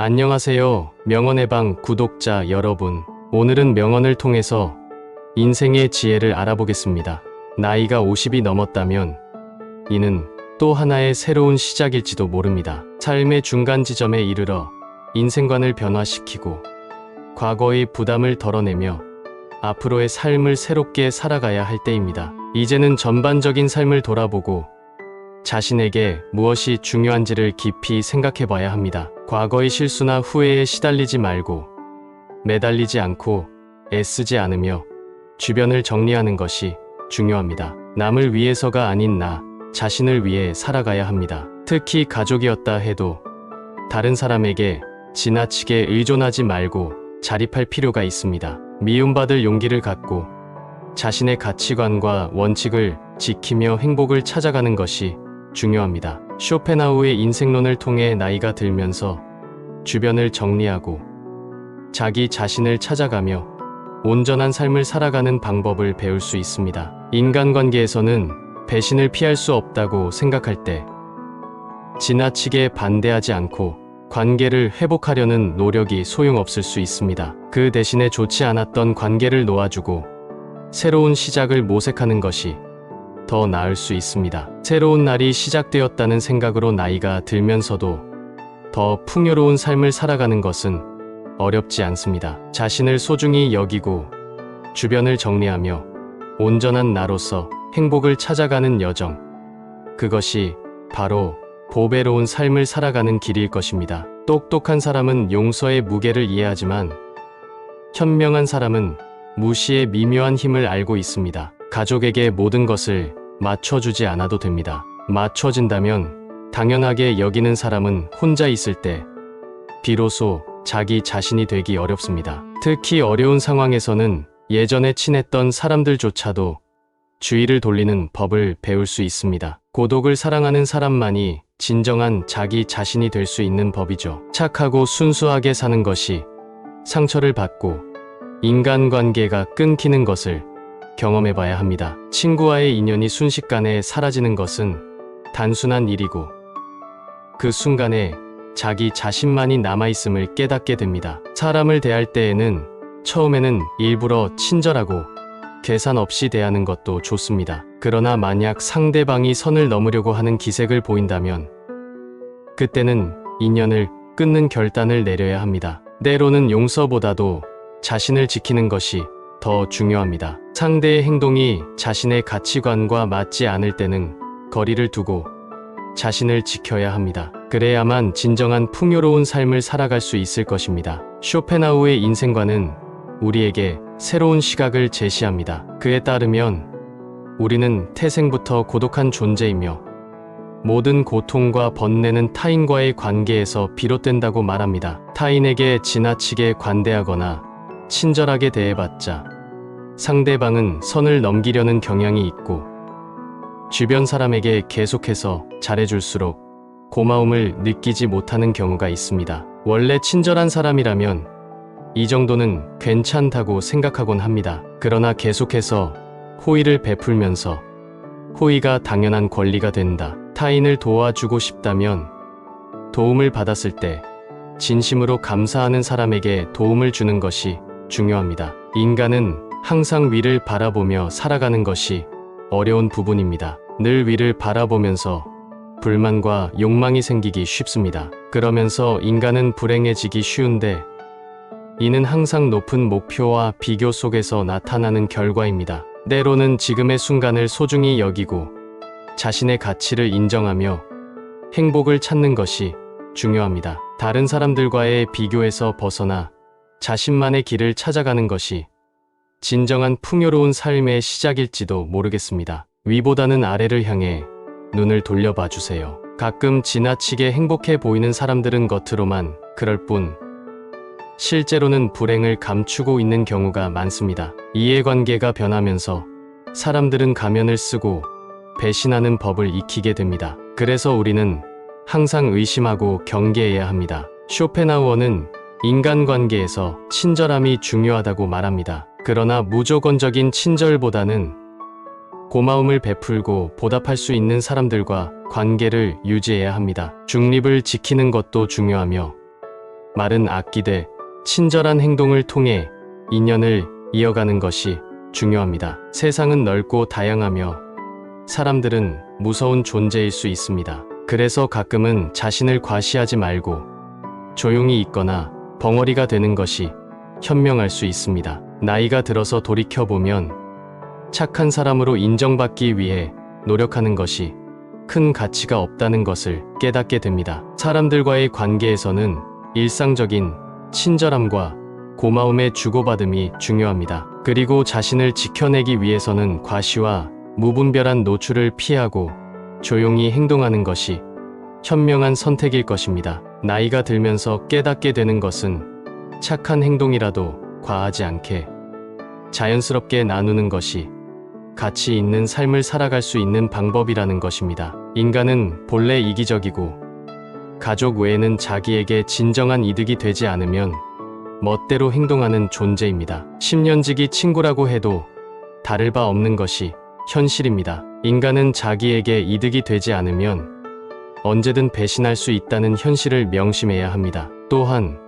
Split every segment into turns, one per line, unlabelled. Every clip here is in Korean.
안녕하세요. 명언의 방 구독자 여러분. 오늘은 명언을 통해서 인생의 지혜를 알아보겠습니다. 나이가 50이 넘었다면 이는 또 하나의 새로운 시작일지도 모릅니다. 삶의 중간 지점에 이르러 인생관을 변화시키고 과거의 부담을 덜어내며 앞으로의 삶을 새롭게 살아가야 할 때입니다. 이제는 전반적인 삶을 돌아보고 자신에게 무엇이 중요한지를 깊이 생각해 봐야 합니다. 과거의 실수나 후회에 시달리지 말고 매달리지 않고 애쓰지 않으며 주변을 정리하는 것이 중요합니다. 남을 위해서가 아닌 나 자신을 위해 살아가야 합니다. 특히 가족이었다 해도 다른 사람에게 지나치게 의존하지 말고 자립할 필요가 있습니다. 미움받을 용기를 갖고 자신의 가치관과 원칙을 지키며 행복을 찾아가는 것이 중요합니다. 쇼펜하우의 인생론을 통해 나이가 들면서 주변을 정리하고 자기 자신을 찾아가며 온전한 삶을 살아가는 방법을 배울 수 있습니다. 인간관계에서는 배신을 피할 수 없다고 생각할 때 지나치게 반대하지 않고 관계를 회복하려는 노력이 소용없을 수 있습니다. 그 대신에 좋지 않았던 관계를 놓아주고 새로운 시작을 모색하는 것이 더 나을 수 있습니다. 새로운 날이 시작되었다는 생각으로 나이가 들면서도 더 풍요로운 삶을 살아가는 것은 어렵지 않습니다. 자신을 소중히 여기고 주변을 정리하며 온전한 나로서 행복을 찾아가는 여정. 그것이 바로 보배로운 삶을 살아가는 길일 것입니다. 똑똑한 사람은 용서의 무게를 이해하지만 현명한 사람은 무시의 미묘한 힘을 알고 있습니다. 가족에게 모든 것을 맞춰주지 않아도 됩니다. 맞춰진다면 당연하게 여기는 사람은 혼자 있을 때 비로소 자기 자신이 되기 어렵습니다. 특히 어려운 상황에서는 예전에 친했던 사람들조차도 주의를 돌리는 법을 배울 수 있습니다. 고독을 사랑하는 사람만이 진정한 자기 자신이 될 수 있는 법이죠. 착하고 순수하게 사는 것이 상처를 받고 인간관계가 끊기는 것을 경험해봐야 합니다. 친구와의 인연이 순식간에 사라지는 것은 단순한 일이고 그 순간에 자기 자신만이 남아있음을 깨닫게 됩니다. 사람을 대할 때에는 처음에는 일부러 친절하고 계산 없이 대하는 것도 좋습니다. 그러나 만약 상대방이 선을 넘으려고 하는 기색을 보인다면 그때는 인연을 끊는 결단을 내려야 합니다. 때로는 용서보다도 자신을 지키는 것이 더 중요합니다. 상대의 행동이 자신의 가치관과 맞지 않을 때는 거리를 두고 자신을 지켜야 합니다. 그래야만 진정한 풍요로운 삶을 살아갈 수 있을 것입니다. 쇼펜하우의 인생관은 우리에게 새로운 시각을 제시합니다. 그에 따르면 우리는 태생부터 고독한 존재이며 모든 고통과 번뇌는 타인과의 관계에서 비롯된다고 말합니다. 타인에게 지나치게 관대하거나 친절하게 대해봤자 상대방은 선을 넘기려는 경향이 있고 주변 사람에게 계속해서 잘해줄수록 고마움을 느끼지 못하는 경우가 있습니다. 원래 친절한 사람이라면 이 정도는 괜찮다고 생각하곤 합니다. 그러나 계속해서 호의를 베풀면서 호의가 당연한 권리가 된다. 타인을 도와주고 싶다면 도움을 받았을 때 진심으로 감사하는 사람에게 도움을 주는 것이 중요합니다. 인간은 항상 위를 바라보며 살아가는 것이 어려운 부분입니다. 늘 위를 바라보면서 불만과 욕망이 생기기 쉽습니다. 그러면서 인간은 불행해지기 쉬운데 이는 항상 높은 목표와 비교 속에서 나타나는 결과입니다. 때로는 지금의 순간을 소중히 여기고 자신의 가치를 인정하며 행복을 찾는 것이 중요합니다. 다른 사람들과의 비교에서 벗어나 자신만의 길을 찾아가는 것이 진정한 풍요로운 삶의 시작일지도 모르겠습니다. 위보다는 아래를 향해 눈을 돌려봐 주세요. 가끔 지나치게 행복해 보이는 사람들은 겉으로만 그럴 뿐 실제로는 불행을 감추고 있는 경우가 많습니다. 이해관계가 변하면서 사람들은 가면을 쓰고 배신하는 법을 익히게 됩니다. 그래서 우리는 항상 의심하고 경계해야 합니다. 쇼펜하우어는 인간관계에서 친절함이 중요하다고 말합니다. 그러나 무조건적인 친절보다는 고마움을 베풀고 보답할 수 있는 사람들과 관계를 유지해야 합니다. 중립을 지키는 것도 중요하며 말은 아끼되 친절한 행동을 통해 인연을 이어가는 것이 중요합니다. 세상은 넓고 다양하며 사람들은 무서운 존재일 수 있습니다. 그래서 가끔은 자신을 과시하지 말고 조용히 있거나 벙어리가 되는 것이 현명할 수 있습니다. 나이가 들어서 돌이켜보면 착한 사람으로 인정받기 위해 노력하는 것이 큰 가치가 없다는 것을 깨닫게 됩니다. 사람들과의 관계에서는 일상적인 친절함과 고마움의 주고받음이 중요합니다. 그리고 자신을 지켜내기 위해서는 과시와 무분별한 노출을 피하고 조용히 행동하는 것이 현명한 선택일 것입니다. 나이가 들면서 깨닫게 되는 것은 착한 행동이라도 과하지 않게 자연스럽게 나누는 것이 가치 있는 삶을 살아갈 수 있는 방법이라는 것입니다. 인간은 본래 이기적이고 가족 외에는 자기에게 진정한 이득이 되지 않으면 멋대로 행동하는 존재입니다. 10년지기 친구라고 해도 다를 바 없는 것이 현실입니다. 인간은 자기에게 이득이 되지 않으면 언제든 배신할 수 있다는 현실을 명심해야 합니다. 또한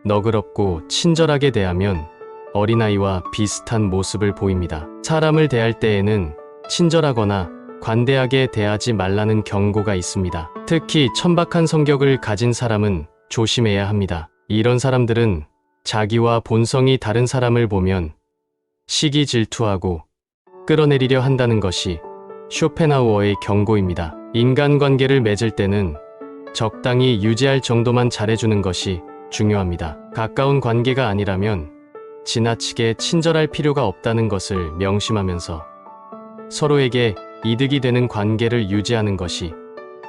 너그럽고 친절하게 대하면 어린아이와 비슷한 모습을 보입니다. 사람을 대할 때에는 친절하거나 관대하게 대하지 말라는 경고가 있습니다. 특히 천박한 성격을 가진 사람은 조심해야 합니다. 이런 사람들은 자기와 본성이 다른 사람을 보면 시기 질투하고 끌어내리려 한다는 것이 쇼펜하우어의 경고입니다. 인간관계를 맺을 때는 적당히 유지할 정도만 잘해주는 것이 중요합니다. 가까운 관계가 아니라면 지나치게 친절할 필요가 없다는 것을 명심하면서 서로에게 이득이 되는 관계를 유지하는 것이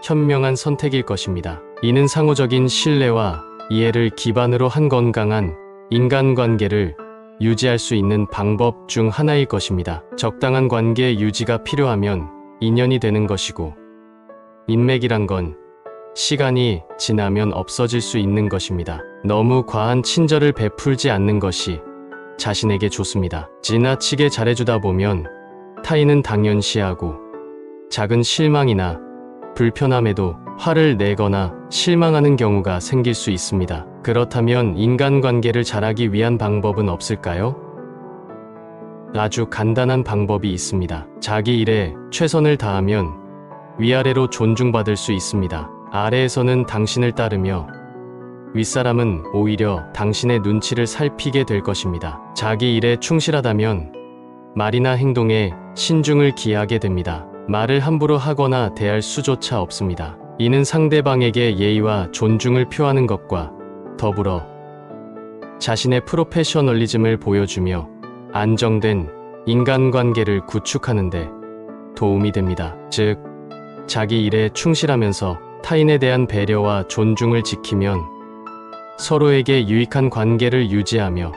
현명한 선택일 것입니다. 이는 상호적인 신뢰와 이해를 기반으로 한 건강한 인간관계를 유지할 수 있는 방법 중 하나일 것입니다. 적당한 관계 유지가 필요하면 인연이 되는 것이고, 인맥이란 건 시간이 지나면 없어질 수 있는 것입니다. 너무 과한 친절을 베풀지 않는 것이 자신에게 좋습니다. 지나치게 잘해주다 보면 타인은 당연시하고 작은 실망이나 불편함에도 화를 내거나 실망하는 경우가 생길 수 있습니다. 그렇다면 인간관계를 잘하기 위한 방법은 없을까요? 아주 간단한 방법이 있습니다. 자기 일에 최선을 다하면 위아래로 존중받을 수 있습니다. 아래에서는 당신을 따르며 윗사람은 오히려 당신의 눈치를 살피게 될 것입니다. 자기 일에 충실하다면 말이나 행동에 신중을 기하게 됩니다. 말을 함부로 하거나 대할 수조차 없습니다. 이는 상대방에게 예의와 존중을 표하는 것과 더불어 자신의 프로페셔널리즘을 보여주며 안정된 인간관계를 구축하는 데 도움이 됩니다. 즉, 자기 일에 충실하면서 타인에 대한 배려와 존중을 지키면 서로에게 유익한 관계를 유지하며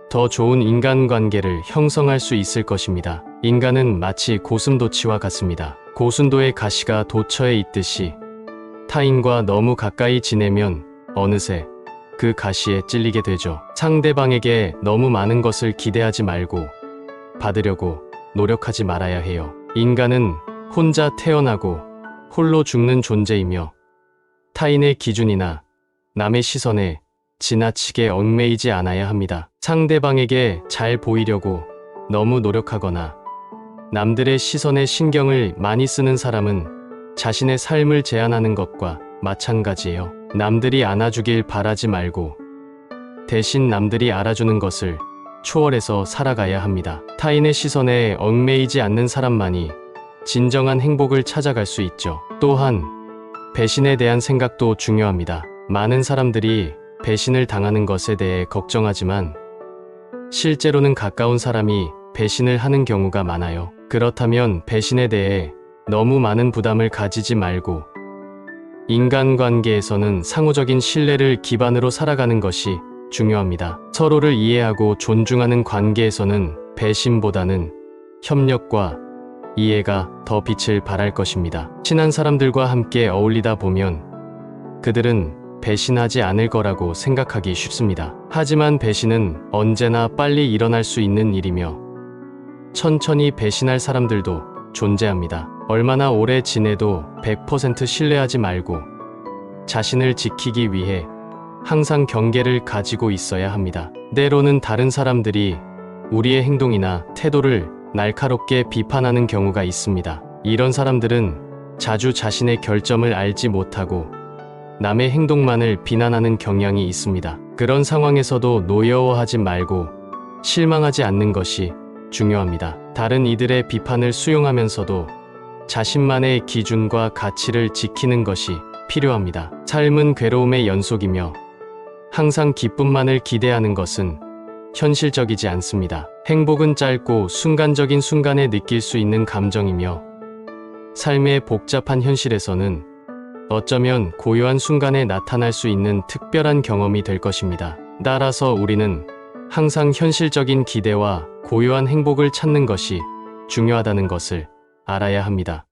더 좋은 인간관계를 형성할 수 있을 것입니다. 인간은 마치 고슴도치와 같습니다. 고순도의 가시가 도처에 있듯이 타인과 너무 가까이 지내면 어느새 그 가시에 찔리게 되죠. 상대방에게 너무 많은 것을 기대하지 말고 받으려고 노력하지 말아야 해요. 인간은 혼자 태어나고 홀로 죽는 존재이며 타인의 기준이나 남의 시선에 지나치게 얽매이지 않아야 합니다. 상대방에게 잘 보이려고 너무 노력하거나 남들의 시선에 신경을 많이 쓰는 사람은 자신의 삶을 제한하는 것과 마찬가지예요. 남들이 안아주길 바라지 말고 대신 남들이 알아주는 것을 초월해서 살아가야 합니다. 타인의 시선에 얽매이지 않는 사람만이 진정한 행복을 찾아갈 수 있죠. 또한 배신에 대한 생각도 중요합니다. 많은 사람들이 배신을 당하는 것에 대해 걱정하지만 실제로는 가까운 사람이 배신을 하는 경우가 많아요. 그렇다면 배신에 대해 너무 많은 부담을 가지지 말고 인간관계에서는 상호적인 신뢰를 기반으로 살아가는 것이 중요합니다. 서로를 이해하고 존중하는 관계에서는 배신보다는 협력과 이해가 더 빛을 발할 것입니다. 친한 사람들과 함께 어울리다 보면 그들은 배신하지 않을 거라고 생각하기 쉽습니다. 하지만 배신은 언제나 빨리 일어날 수 있는 일이며 천천히 배신할 사람들도 존재합니다. 얼마나 오래 지내도 100% 신뢰하지 말고 자신을 지키기 위해 항상 경계를 가지고 있어야 합니다. 때로는 다른 사람들이 우리의 행동이나 태도를 날카롭게 비판하는 경우가 있습니다. 이런 사람들은 자주 자신의 결점을 알지 못하고 남의 행동만을 비난하는 경향이 있습니다. 그런 상황에서도 노여워하지 말고 실망하지 않는 것이 중요합니다. 다른 이들의 비판을 수용하면서도 자신만의 기준과 가치를 지키는 것이 필요합니다. 삶은 괴로움의 연속이며 항상 기쁨만을 기대하는 것은 현실적이지 않습니다. 행복은 짧고 순간적인 순간에 느낄 수 있는 감정이며 삶의 복잡한 현실에서는 어쩌면 고요한 순간에 나타날 수 있는 특별한 경험이 될 것입니다. 따라서 우리는 항상 현실적인 기대와 고요한 행복을 찾는 것이 중요하다는 것을 알아야 합니다.